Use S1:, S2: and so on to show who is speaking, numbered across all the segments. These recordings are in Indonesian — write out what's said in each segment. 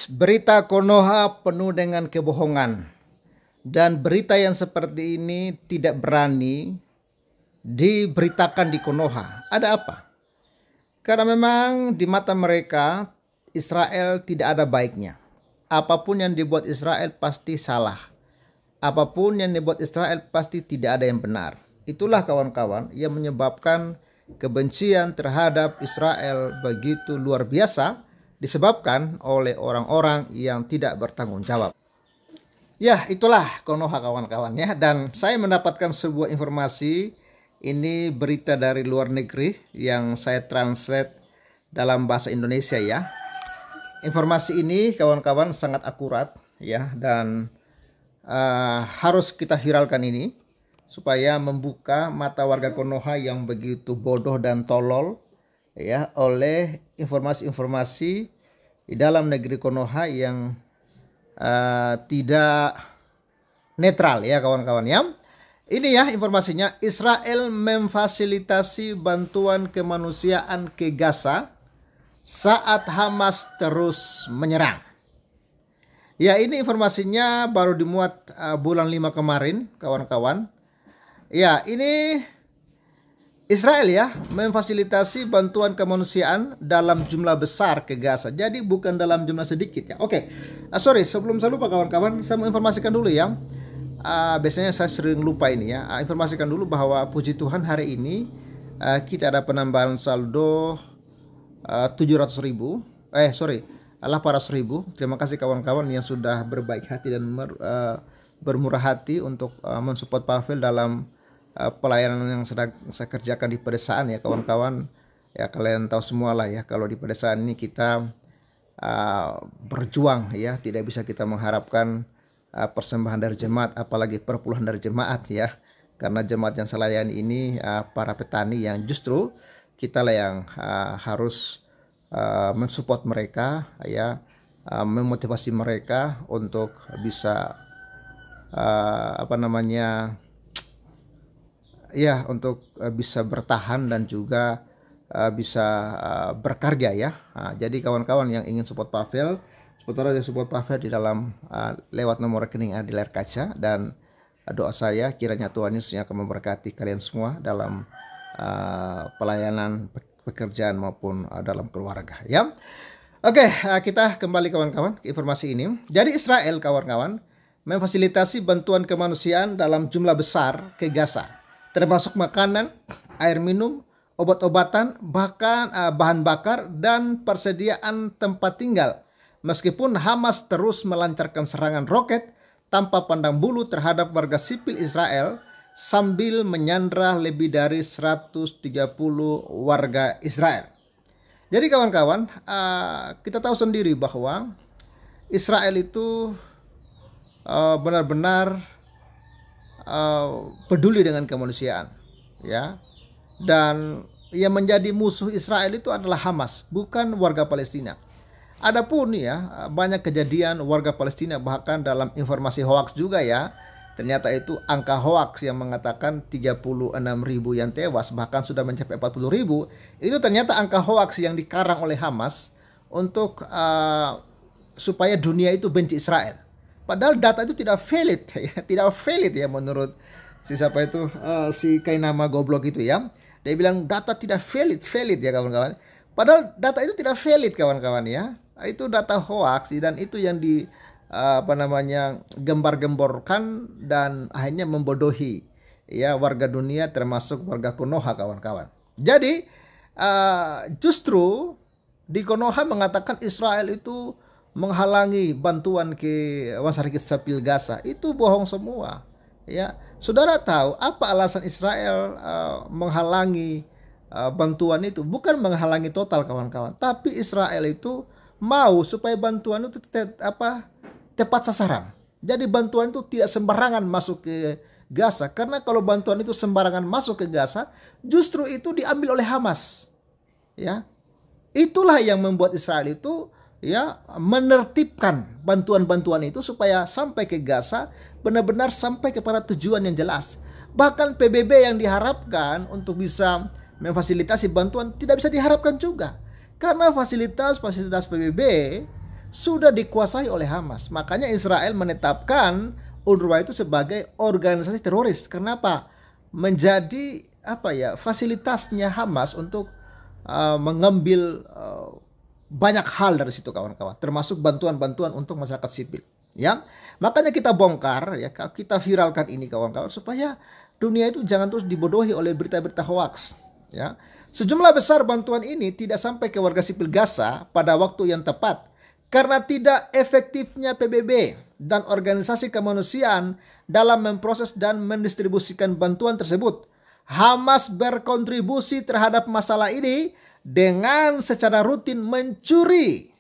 S1: Berita Konoha penuh dengan kebohongan, dan berita yang seperti ini tidak berani diberitakan di Konoha. Ada apa? Karena memang di mata mereka Israel tidak ada baiknya. Apapun yang dibuat Israel pasti salah. Apapun yang dibuat Israel pasti tidak ada yang benar. Itulah kawan-kawan yang menyebabkan kebencian terhadap Israel begitu luar biasa, disebabkan oleh orang-orang yang tidak bertanggung jawab. Ya, itulah Konoha kawan-kawan ya. Dan saya mendapatkan sebuah informasi, ini berita dari luar negeri yang saya translate dalam bahasa Indonesia ya. Informasi ini kawan-kawan sangat akurat ya, dan harus kita viralkan ini supaya membuka mata warga Konoha yang begitu bodoh dan tolol ya oleh informasi-informasi di dalam negeri Konoha yang tidak netral ya kawan-kawan ya. Ini ya informasinya, Israel memfasilitasi bantuan kemanusiaan ke Gaza saat Hamas terus menyerang. Ya, ini informasinya baru dimuat bulan 5 kemarin kawan-kawan. Ya, ini Israel ya memfasilitasi bantuan kemanusiaan dalam jumlah besar ke Gaza. Jadi bukan dalam jumlah sedikit ya. Oke, sorry sebelum saya lupa kawan-kawan, saya mau informasikan dulu ya. Biasanya saya sering lupa ini ya. Informasikan dulu bahwa puji Tuhan hari ini kita ada penambahan saldo 800.000. Terima kasih kawan-kawan yang sudah berbaik hati dan bermurah hati untuk mensupport Pavel dalam pelayanan yang sedang saya kerjakan di pedesaan ya kawan-kawan. Ya kalian tahu semua lah ya, kalau di pedesaan ini kita berjuang ya, tidak bisa kita mengharapkan persembahan dari jemaat, apalagi perpuluhan dari jemaat ya, karena jemaat yang saya layani ini para petani yang justru kita lah yang harus mensupport mereka ya, memotivasi mereka untuk bisa untuk bisa bertahan dan juga bisa berkarya ya. Jadi kawan-kawan yang ingin support Pavel, support Pavel di dalam lewat nomor rekening di layar kaca, dan doa saya kiranya Tuhan Yesus yang akan memberkati kalian semua dalam pelayanan pekerjaan maupun dalam keluarga ya. Oke, kita kembali kawan-kawan ke informasi ini. Jadi Israel kawan-kawan memfasilitasi bantuan kemanusiaan dalam jumlah besar ke Gaza, termasuk makanan, air minum, obat-obatan, bahkan bahan bakar dan persediaan tempat tinggal. Meskipun Hamas terus melancarkan serangan roket tanpa pandang bulu terhadap warga sipil Israel sambil menyandra lebih dari 130 warga Israel. Jadi kawan-kawan, kita tahu sendiri bahwa Israel itu benar-benar peduli dengan kemanusiaan ya, dan yang menjadi musuh Israel itu adalah Hamas, bukan warga Palestina. Adapun ya banyak kejadian warga Palestina, bahkan dalam informasi hoaks juga ya, ternyata itu angka hoaks yang mengatakan 36.000 yang tewas, bahkan sudah mencapai 40.000. Itu ternyata angka hoaks yang dikarang oleh Hamas untuk supaya dunia itu benci Israel. Padahal data itu tidak valid ya, tidak valid ya menurut si siapa itu si Kainama goblok itu ya. Dia bilang data tidak valid ya kawan-kawan. Padahal data itu tidak valid kawan-kawan ya. Itu data hoax dan itu yang di gembar-gemborkan dan akhirnya membodohi ya warga dunia, termasuk warga Konoha kawan-kawan. Jadi justru di Konoha mengatakan Israel itu menghalangi bantuan ke masyarakat sipil Gaza. Itu bohong semua ya. Saudara tahu apa alasan Israel menghalangi bantuan itu? Bukan menghalangi total kawan-kawan, tapi Israel itu mau supaya bantuan itu tepat sasaran. Jadi bantuan itu tidak sembarangan masuk ke Gaza, karena kalau bantuan itu sembarangan masuk ke Gaza, justru itu diambil oleh Hamas. Ya. Itulah yang membuat Israel itu ya menertibkan bantuan-bantuan itu supaya sampai ke Gaza, benar-benar sampai kepada tujuan yang jelas. Bahkan PBB yang diharapkan untuk bisa memfasilitasi bantuan tidak bisa diharapkan juga. Karena fasilitas PBB sudah dikuasai oleh Hamas. Makanya Israel menetapkan UNRWA itu sebagai organisasi teroris. Kenapa? Menjadi fasilitasnya Hamas untuk mengambil banyak hal dari situ, kawan-kawan, termasuk bantuan-bantuan untuk masyarakat sipil. Ya, makanya kita bongkar, ya, kita viralkan ini, kawan-kawan, supaya dunia itu jangan terus dibodohi oleh berita-berita hoax. Ya, sejumlah besar bantuan ini tidak sampai ke warga sipil Gaza pada waktu yang tepat karena tidak efektifnya PBB dan organisasi kemanusiaan dalam memproses dan mendistribusikan bantuan tersebut. Hamas berkontribusi terhadap masalah ini dengan secara rutin mencuri.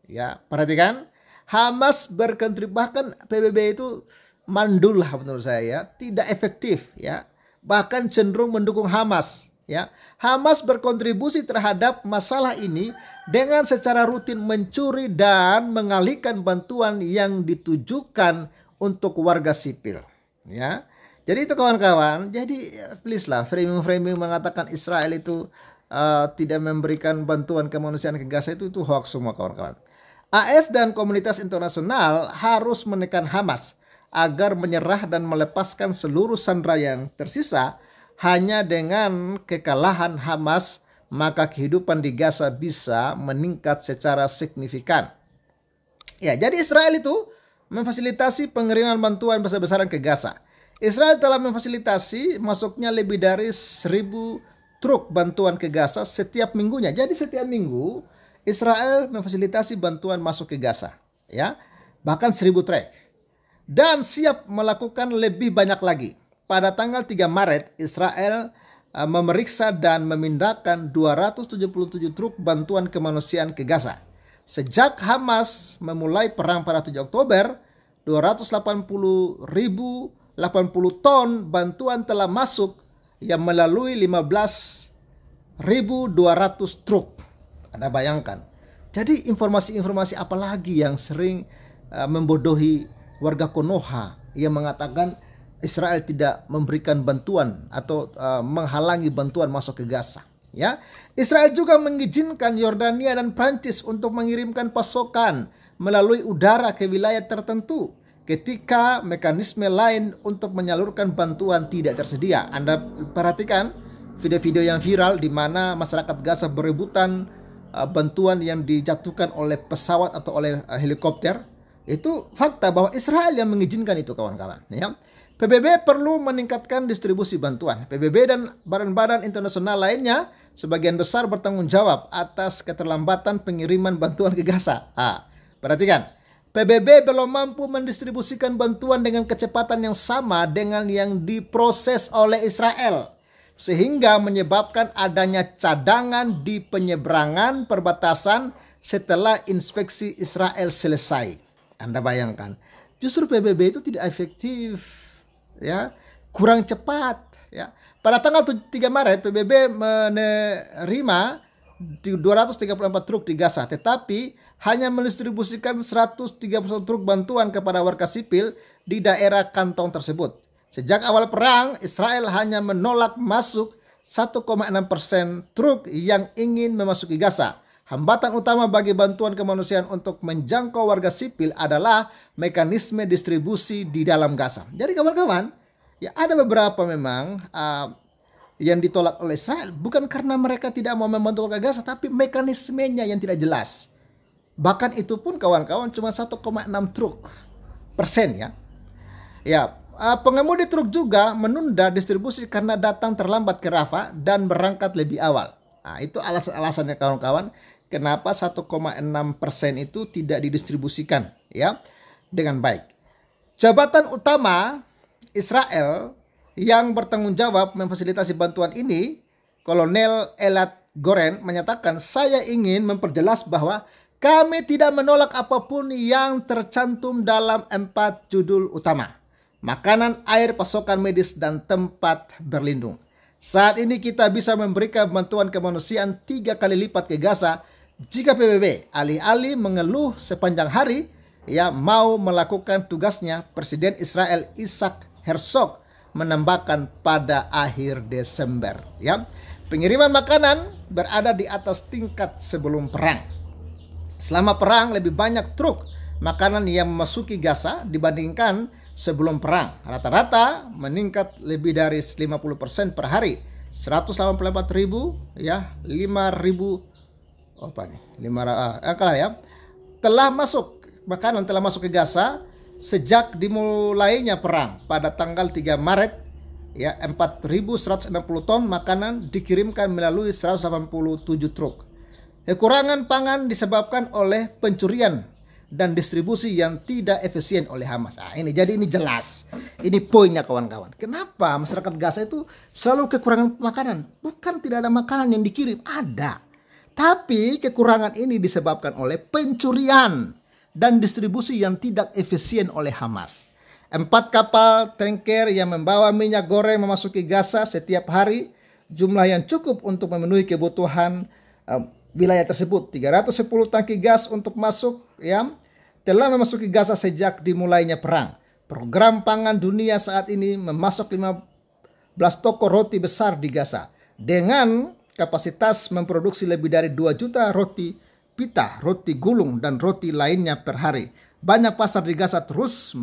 S1: Ya, perhatikan, Hamas berkontribusi, bahkan PBB itu mandul lah menurut saya, ya, tidak efektif, ya, bahkan cenderung mendukung Hamas. Ya, Hamas berkontribusi terhadap masalah ini dengan secara rutin mencuri dan mengalihkan bantuan yang ditujukan untuk warga sipil. Ya, jadi itu, kawan-kawan. Jadi please lah, framing mengatakan Israel itu tidak memberikan bantuan kemanusiaan ke Gaza itu hoax semua, kawan-kawan. AS dan komunitas internasional harus menekan Hamas agar menyerah dan melepaskan seluruh sandera yang tersisa. Hanya dengan kekalahan Hamas, maka kehidupan di Gaza bisa meningkat secara signifikan. Ya, jadi Israel itu memfasilitasi pengiriman bantuan besar-besaran ke Gaza. Israel telah memfasilitasi masuknya lebih dari 1.000 truk bantuan ke Gaza setiap minggunya. Jadi setiap minggu Israel memfasilitasi bantuan masuk ke Gaza, ya, bahkan 1.000 truk, dan siap melakukan lebih banyak lagi. Pada tanggal 3 Maret, Israel memeriksa dan memindahkan 277 truk bantuan kemanusiaan ke Gaza. Sejak Hamas memulai perang pada 7 Oktober, 280.080 ton bantuan telah masuk yang melalui 15.200 truk. Anda bayangkan. Jadi informasi-informasi apa lagi yang sering membodohi warga Konoha yang mengatakan Israel tidak memberikan bantuan atau menghalangi bantuan masuk ke Gaza. Ya, Israel juga mengizinkan Yordania dan Prancis untuk mengirimkan pasokan melalui udara ke wilayah tertentu ketika mekanisme lain untuk menyalurkan bantuan tidak tersedia. Anda perhatikan video-video yang viral di mana masyarakat Gaza berebutan bantuan yang dijatuhkan oleh pesawat atau oleh helikopter. Itu fakta bahwa Israel yang mengizinkan itu, kawan-kawan. Ya. PBB perlu meningkatkan distribusi bantuan. PBB dan badan-badan internasional lainnya sebagian besar bertanggung jawab atas keterlambatan pengiriman bantuan ke Gaza. Perhatikan, PBB belum mampu mendistribusikan bantuan dengan kecepatan yang sama dengan yang diproses oleh Israel, sehingga menyebabkan adanya cadangan di penyeberangan perbatasan setelah inspeksi Israel selesai. Anda bayangkan, justru PBB itu tidak efektif, ya, kurang cepat, ya. Pada tanggal 3 Maret PBB menerima 234 truk di Gaza, tetapi hanya mendistribusikan 131 truk bantuan kepada warga sipil di daerah kantong tersebut. Sejak awal perang, Israel hanya menolak masuk 1,6% truk yang ingin memasuki Gaza. Hambatan utama bagi bantuan kemanusiaan untuk menjangkau warga sipil adalah mekanisme distribusi di dalam Gaza. Jadi, kawan-kawan, ya, ada beberapa memang yang ditolak oleh Israel bukan karena mereka tidak mau membantu warga Gaza, tapi mekanismenya yang tidak jelas. Bahkan itu pun, kawan-kawan, cuma 1,6 truk persen, ya. Ya, pengemudi truk juga menunda distribusi karena datang terlambat ke Rafah dan berangkat lebih awal. Nah, itu alasannya, kawan-kawan, kenapa 1,6% itu tidak didistribusikan, ya, dengan baik. Jabatan utama Israel yang bertanggung jawab memfasilitasi bantuan ini, Kolonel Elad Goren, menyatakan, "Saya ingin memperjelas bahwa kami tidak menolak apapun yang tercantum dalam 4 judul utama: makanan, air, pasokan medis, dan tempat berlindung. Saat ini kita bisa memberikan bantuan kemanusiaan 3 kali lipat ke Gaza jika PBB alih-alih mengeluh sepanjang hari, ya, mau melakukan tugasnya." Presiden Israel Isaac Herzog menambahkan pada akhir Desember, ya, pengiriman makanan berada di atas tingkat sebelum perang. Selama perang lebih banyak truk makanan yang memasuki Gaza dibandingkan sebelum perang. Rata-rata meningkat lebih dari 50% per hari. 184.000 ya, 5.000 apa nih? 5 angka ya. Makanan telah masuk ke Gaza sejak dimulainya perang pada tanggal 3 Maret ya, 4.160 ton makanan dikirimkan melalui 187 truk. Kekurangan pangan disebabkan oleh pencurian dan distribusi yang tidak efisien oleh Hamas. Jadi ini jelas. Ini poinnya kawan-kawan. Kenapa masyarakat Gaza itu selalu kekurangan makanan? Bukan tidak ada makanan yang dikirim, ada. Tapi kekurangan ini disebabkan oleh pencurian dan distribusi yang tidak efisien oleh Hamas. 4 kapal tanker yang membawa minyak goreng memasuki Gaza setiap hari, jumlah yang cukup untuk memenuhi kebutuhan wilayah tersebut. 310 tangki gas untuk masuk ya telah memasuki Gaza sejak dimulainya perang. Program pangan dunia saat ini memasok 15 toko roti besar di Gaza dengan kapasitas memproduksi lebih dari 2 juta roti pita, roti gulung dan roti lainnya per hari. Banyak pasar di Gaza terus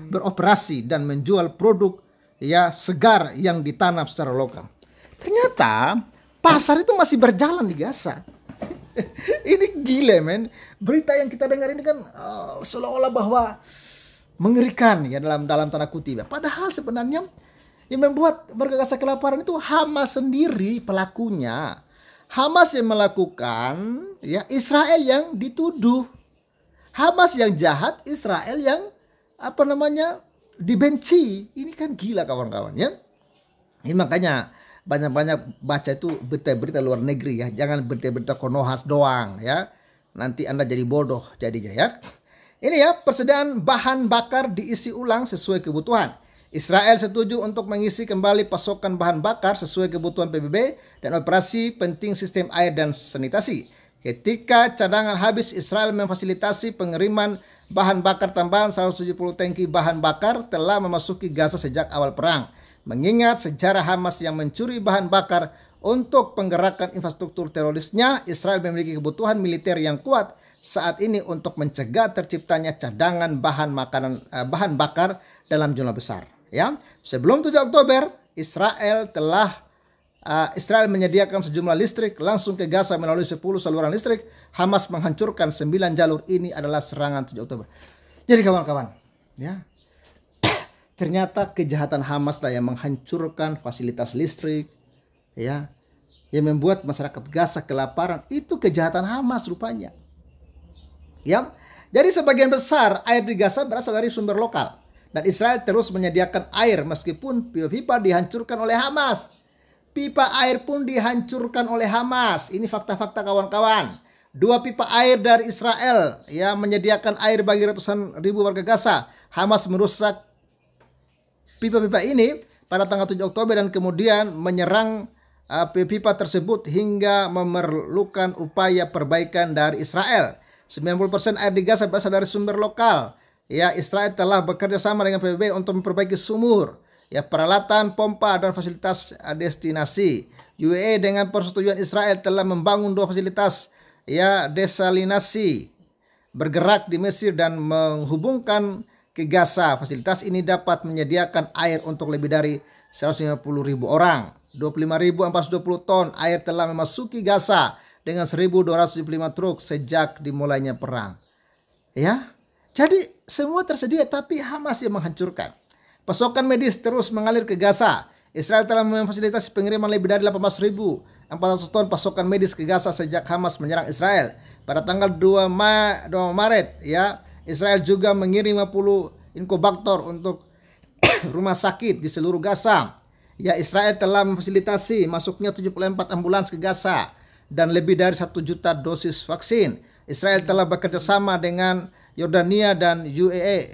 S1: beroperasi dan menjual produk ya segar yang ditanam secara lokal. Ternyata pasar itu masih berjalan di Gaza. Ini gile men. Berita yang kita dengar ini kan seolah-olah bahwa mengerikan ya dalam tanda kutip. Padahal sebenarnya yang membuat warga Gaza kelaparan itu Hamas sendiri pelakunya. Hamas yang melakukan, ya Israel yang dituduh. Hamas yang jahat, Israel yang dibenci. Ini kan gila kawan-kawan ya. Ini makanya banyak-banyak baca itu berita-berita luar negeri ya. Jangan berita-berita Konoha doang ya. Nanti Anda jadi bodoh jadinya ya. Ini ya, persediaan bahan bakar diisi ulang sesuai kebutuhan. Israel setuju untuk mengisi kembali pasokan bahan bakar sesuai kebutuhan PBB dan operasi penting sistem air dan sanitasi. Ketika cadangan habis, Israel memfasilitasi pengiriman bahan bakar tambahan. 170 tangki bahan bakar telah memasuki Gaza sejak awal perang. Mengingat sejarah Hamas yang mencuri bahan bakar untuk penggerakan infrastruktur terorisnya, Israel memiliki kebutuhan militer yang kuat saat ini untuk mencegah terciptanya cadangan bahan bakar dalam jumlah besar. Ya, sebelum 7 Oktober, Israel menyediakan sejumlah listrik langsung ke Gaza melalui 10 saluran listrik. Hamas menghancurkan 9 jalur. Ini adalah serangan 7 Oktober. Jadi kawan-kawan, ya, ternyata kejahatan Hamas lah yang menghancurkan fasilitas listrik, ya, yang membuat masyarakat Gaza kelaparan. Itu kejahatan Hamas rupanya. Ya, jadi sebagian besar air di Gaza berasal dari sumber lokal. Dan Israel terus menyediakan air meskipun pipa dihancurkan oleh Hamas. Pipa air pun dihancurkan oleh Hamas. Ini fakta-fakta kawan-kawan. 2 pipa air dari Israel yang menyediakan air bagi ratusan ribu warga Gaza. Hamas merusak pipa-pipa ini pada tanggal 7 Oktober dan kemudian menyerang pipa tersebut hingga memerlukan upaya perbaikan dari Israel. 90% air di Gaza berasal dari sumber lokal. Ya, Israel telah bekerja sama dengan PBB untuk memperbaiki sumur, ya, peralatan pompa dan fasilitas destinasi. UAE dengan persetujuan Israel telah membangun 2 fasilitas ya desalinasi bergerak di Mesir dan menghubungkan ke Gaza. Fasilitas ini dapat menyediakan air untuk lebih dari 150.000 orang. 25.420 ton air telah memasuki Gaza dengan 1.275 truk sejak dimulainya perang. Ya, jadi semua tersedia tapi Hamas yang menghancurkan. Pasokan medis terus mengalir ke Gaza. Israel telah memfasilitasi pengiriman lebih dari 18.400 ton pasokan medis ke Gaza sejak Hamas menyerang Israel. Pada tanggal 2 Maret, ya, Israel juga mengirim 50 inkubator untuk rumah sakit di seluruh Gaza. Ya, Israel telah memfasilitasi masuknya 74 ambulans ke Gaza dan lebih dari 1 juta dosis vaksin. Israel telah bekerja sama dengan Yordania dan UAE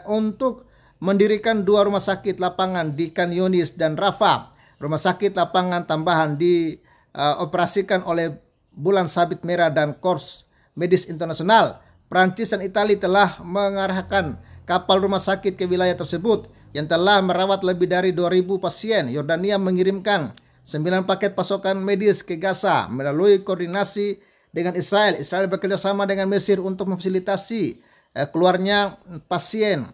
S1: untuk mendirikan 2 rumah sakit lapangan di Khan Yunis dan Rafah. Rumah sakit lapangan tambahan dioperasikan oleh Bulan Sabit Merah dan Korps Medis Internasional. Prancis dan Italia telah mengarahkan kapal rumah sakit ke wilayah tersebut yang telah merawat lebih dari 2.000 pasien. Yordania mengirimkan 9 paket pasokan medis ke Gaza melalui koordinasi dengan Israel. Israel bekerja sama dengan Mesir untuk memfasilitasi keluarnya pasien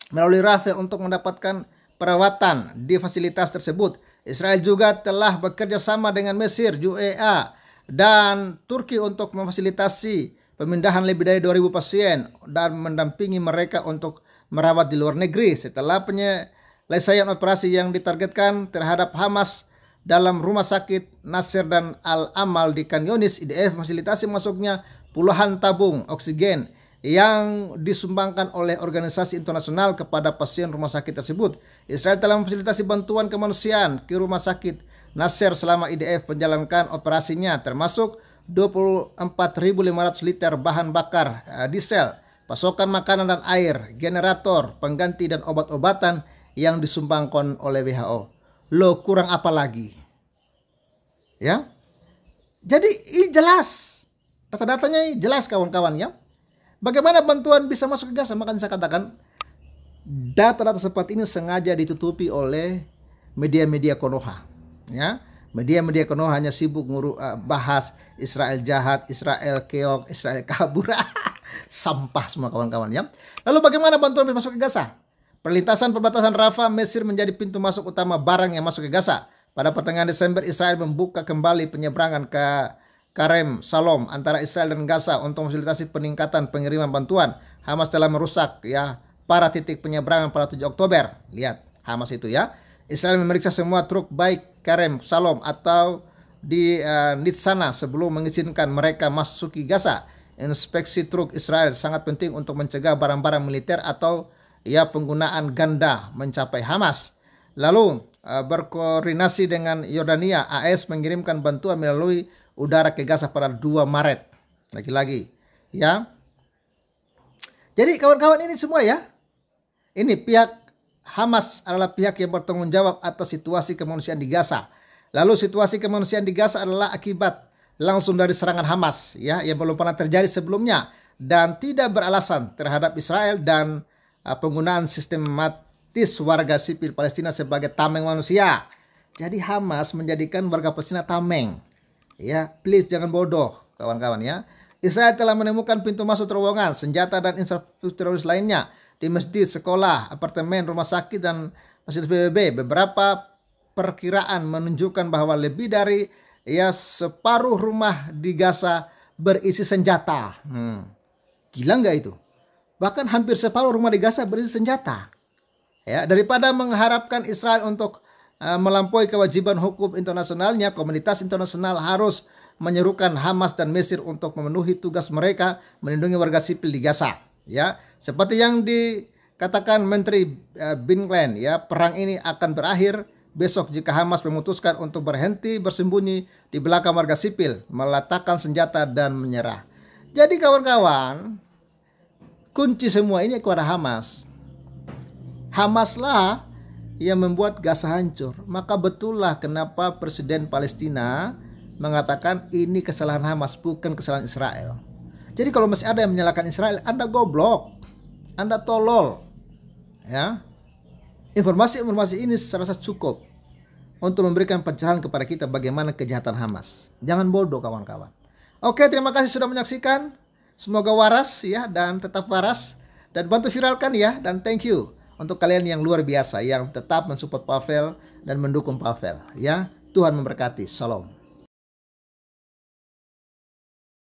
S1: melalui Rafah untuk mendapatkan perawatan di fasilitas tersebut. Israel juga telah bekerja sama dengan Mesir, UEA, dan Turki untuk memfasilitasi pemindahan lebih dari 2.000 pasien dan mendampingi mereka untuk merawat di luar negeri setelah penyelesaian operasi yang ditargetkan terhadap Hamas dalam rumah sakit Nasser dan Al-Amal di Khan Yunis. IDF memfasilitasi masuknya puluhan tabung oksigen yang disumbangkan oleh organisasi internasional kepada pasien rumah sakit tersebut. Israel telah memfasilitasi bantuan kemanusiaan ke rumah sakit Nasser selama IDF menjalankan operasinya, termasuk 24.500 liter bahan bakar diesel, pasokan makanan dan air, generator, pengganti dan obat-obatan yang disumbangkan oleh WHO. Lo kurang apa lagi? Ya. Jadi ini jelas. Data-datanya jelas kawan-kawan ya. Bagaimana bantuan bisa masuk ke Gaza? Makanya saya katakan data-data seperti ini sengaja ditutupi oleh media-media Konoha. Ya. Media-media Konoha hanya sibuk bahas Israel jahat, Israel keok, Israel kabur. Sampah semua kawan-kawan ya. Lalu bagaimana bantuan bisa masuk ke Gaza? Perlintasan perbatasan Rafah, Mesir menjadi pintu masuk utama barang yang masuk ke Gaza. Pada pertengahan Desember, Israel membuka kembali penyeberangan ke Karem Shalom antara Israel dan Gaza untuk memfasilitasi peningkatan pengiriman bantuan. Hamas telah merusak ya para titik penyeberangan pada 7 Oktober. Lihat Hamas itu ya. Israel memeriksa semua truk baik Karem Shalom atau di Nitzana sebelum mengizinkan mereka masuki Gaza. Inspeksi truk Israel sangat penting untuk mencegah barang-barang militer atau ya penggunaan ganda mencapai Hamas. Lalu berkoordinasi dengan Yordania, AS mengirimkan bantuan melalui udara ke Gaza pada 2 Maret. Lagi-lagi ya. Jadi kawan-kawan ini semua ya. Ini pihak Hamas adalah pihak yang bertanggung jawab atas situasi kemanusiaan di Gaza. Lalu situasi kemanusiaan di Gaza adalah akibat langsung dari serangan Hamas ya yang belum pernah terjadi sebelumnya dan tidak beralasan terhadap Israel dan penggunaan sistematis warga sipil Palestina sebagai tameng manusia. Jadi Hamas menjadikan warga Palestina tameng. Ya, please jangan bodoh kawan-kawan ya. Israel telah menemukan pintu masuk terowongan, senjata dan infrastruktur teroris lainnya di masjid, sekolah, apartemen, rumah sakit, dan masjid PBB. Beberapa perkiraan menunjukkan bahwa lebih dari ya separuh rumah di Gaza berisi senjata. Gila nggak itu? Bahkan hampir separuh rumah di Gaza berisi senjata. Ya, daripada mengharapkan Israel untuk melampaui kewajiban hukum internasionalnya, komunitas internasional harus menyerukan Hamas dan Mesir untuk memenuhi tugas mereka melindungi warga sipil di Gaza. Ya, seperti yang dikatakan Menteri Bin Glenn, ya, perang ini akan berakhir besok jika Hamas memutuskan untuk berhenti bersembunyi di belakang warga sipil, meletakkan senjata dan menyerah. Jadi kawan-kawan, kunci semua ini kepada Hamas. Hamaslah yang membuat Gaza hancur. Maka betullah kenapa Presiden Palestina mengatakan ini kesalahan Hamas, bukan kesalahan Israel. Jadi kalau masih ada yang menyalahkan Israel, Anda goblok, Anda tolol. Ya. Informasi-informasi ini saya rasa cukup untuk memberikan pencerahan kepada kita bagaimana kejahatan Hamas. Jangan bodoh kawan-kawan. Oke, terima kasih sudah menyaksikan. Semoga waras ya dan tetap waras dan bantu viralkan ya, dan thank you untuk kalian yang luar biasa yang tetap mensupport Pavel dan mendukung Pavel ya. Tuhan memberkati. Shalom.